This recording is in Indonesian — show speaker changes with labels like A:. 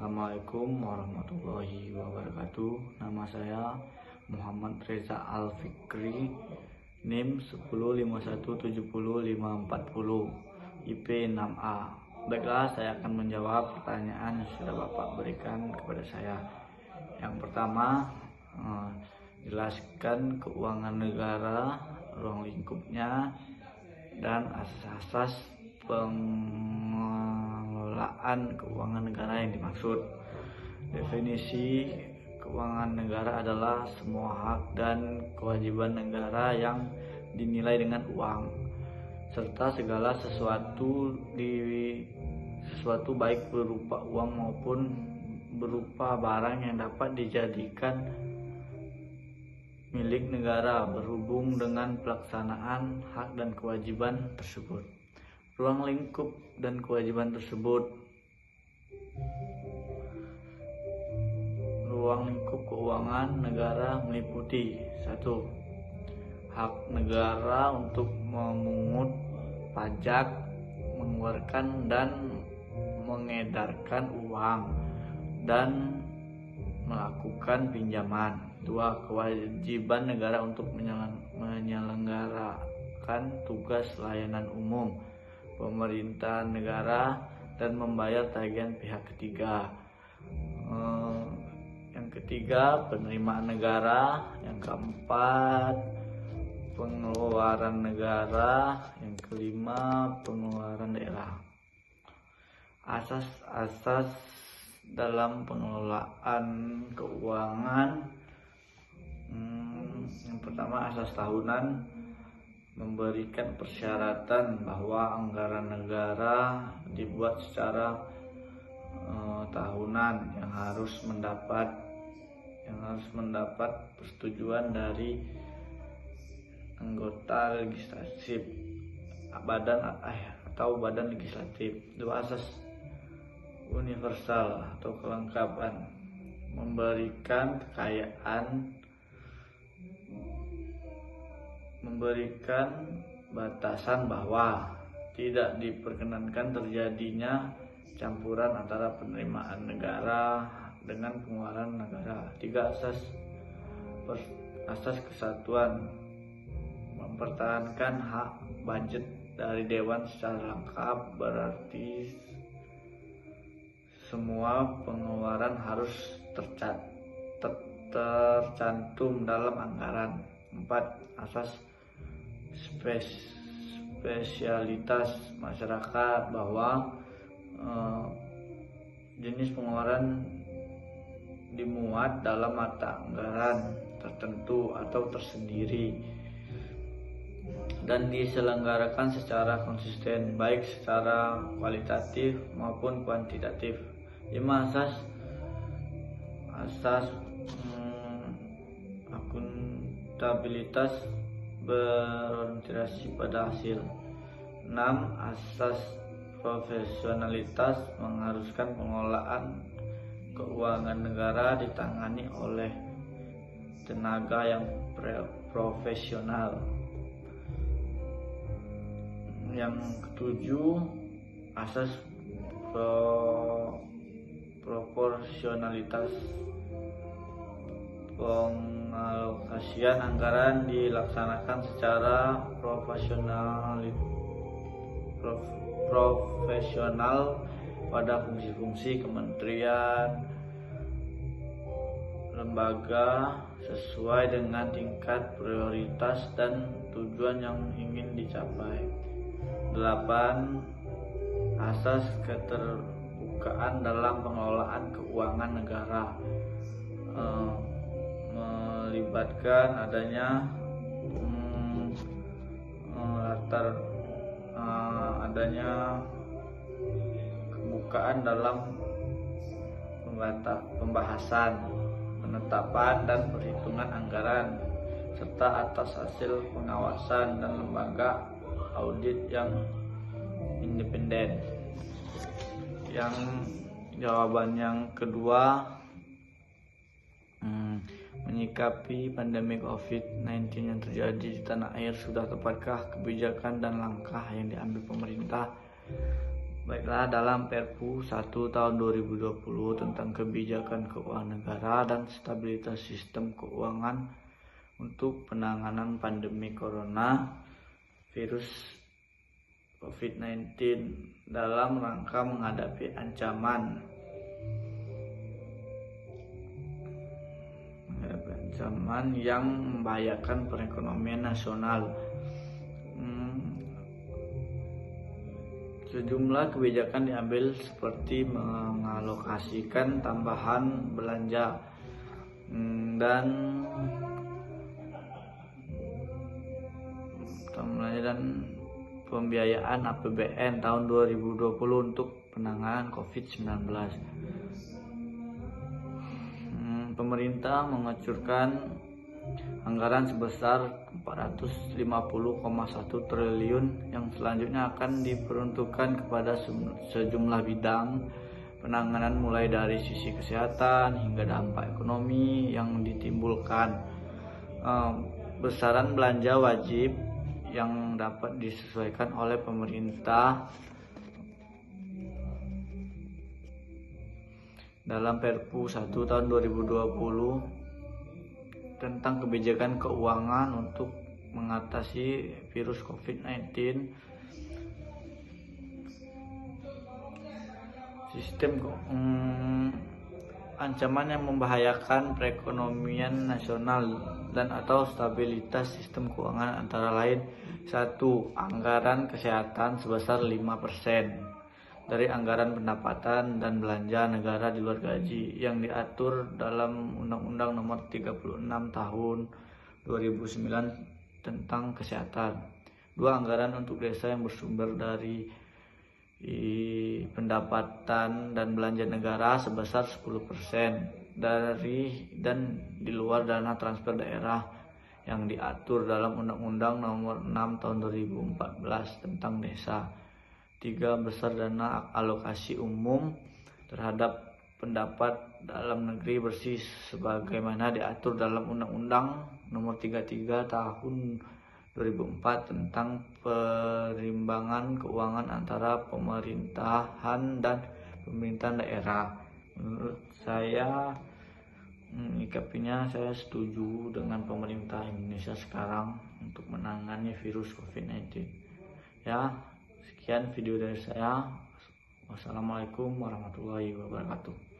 A: Assalamualaikum warahmatullahi wabarakatuh. Nama saya Muhammad Reza Al-Fikri, NIM 1051700540, IP 6A. Baiklah, saya akan menjawab pertanyaan yang sudah Bapak berikan kepada saya. Yang pertama, jelaskan keuangan negara, ruang lingkupnya, dan asas-asas pengelolaan keuangan negara yang dimaksud. Definisi keuangan negara adalah semua hak dan kewajiban negara yang dinilai dengan uang, serta segala sesuatu baik berupa uang maupun berupa barang yang dapat dijadikan milik negara berhubung dengan pelaksanaan hak dan kewajiban tersebut. Ruang lingkup dan kewajiban tersebut. Ruang lingkup keuangan negara meliputi: 1. Hak negara untuk memungut pajak, mengeluarkan dan mengedarkan uang, dan melakukan pinjaman. 2. Kewajiban negara untuk menyelenggarakan tugas layanan umum, pemerintahan negara, dan membayar tagihan pihak ketiga. Yang ketiga, penerimaan negara. Yang keempat, pengeluaran negara. Yang kelima, pengeluaran daerah. Asas-asas dalam pengelolaan keuangan. Yang pertama, asas tahunan memberikan persyaratan bahwa anggaran negara dibuat secara tahunan yang harus mendapat persetujuan dari anggota legislatif badan legislatif. 2. Asas universal atau kelengkapan memberikan batasan bahwa tidak diperkenankan terjadinya campuran antara penerimaan negara dengan pengeluaran negara. 3. Asas kesatuan mempertahankan hak budget dari Dewan secara lengkap, berarti semua pengeluaran harus tercantum dalam anggaran. 4. Asas spesialitas masyarakat bahwa jenis pengeluaran dimuat dalam mata anggaran tertentu atau tersendiri dan diselenggarakan secara konsisten, baik secara kualitatif maupun kuantitatif. 5. Asas akuntabilitas berorientasi pada hasil. 6. Asas profesionalitas mengharuskan pengelolaan keuangan negara ditangani oleh tenaga yang profesional. Yang ketujuh, asas proporsionalitas. Pengalokasian anggaran dilaksanakan secara profesional pada fungsi-fungsi kementerian, lembaga sesuai dengan tingkat prioritas dan tujuan yang ingin dicapai. 8. Asas keterbukaan dalam pengelolaan keuangan negara, melibatkan adanya kebukaan dalam pembahasan, penetapan, dan perhitungan anggaran, serta atas hasil pengawasan dan lembaga audit yang independen. Yang jawaban yang kedua, menyikapi pandemi COVID-19 yang terjadi di tanah air, sudah tepatkah kebijakan dan langkah yang diambil pemerintah Baiklah, dalam Perpu 1 tahun 2020 tentang kebijakan keuangan negara dan stabilitas sistem keuangan untuk penanganan pandemi corona virus COVID-19 dalam rangka menghadapi ancaman yang membahayakan perekonomian nasional. Sejumlah kebijakan diambil seperti mengalokasikan tambahan belanja dan pembiayaan APBN tahun 2020 untuk penanganan COVID-19. Pemerintah mengucurkan anggaran sebesar 450,1 triliun yang selanjutnya akan diperuntukkan kepada sejumlah bidang penanganan, mulai dari sisi kesehatan hingga dampak ekonomi yang ditimbulkan. Besaran belanja wajib yang dapat disesuaikan oleh pemerintah dalam Perpu 1 tahun 2020 tentang kebijakan keuangan untuk mengatasi virus COVID-19. Sistem ancaman yang membahayakan perekonomian nasional dan atau stabilitas sistem keuangan antara lain: 1. Anggaran kesehatan sebesar 5% dari anggaran pendapatan dan belanja negara di luar gaji yang diatur dalam Undang-Undang Nomor 36 Tahun 2009 tentang kesehatan. 2. Anggaran untuk desa yang bersumber dari pendapatan dan belanja negara sebesar 10% dari dan di luar dana transfer daerah yang diatur dalam Undang-Undang Nomor 6 Tahun 2014 tentang desa. 3. Besar dana alokasi umum terhadap pendapat dalam negeri bersih sebagaimana diatur dalam Undang-Undang Nomor 33 Tahun 2004 tentang perimbangan keuangan antara pemerintahan dan pemerintahan daerah. Menurut saya menyikapinya, saya setuju dengan pemerintah Indonesia sekarang untuk menangani virus COVID-19. Ya, sekian video dari saya. Wassalamualaikum warahmatullahi wabarakatuh.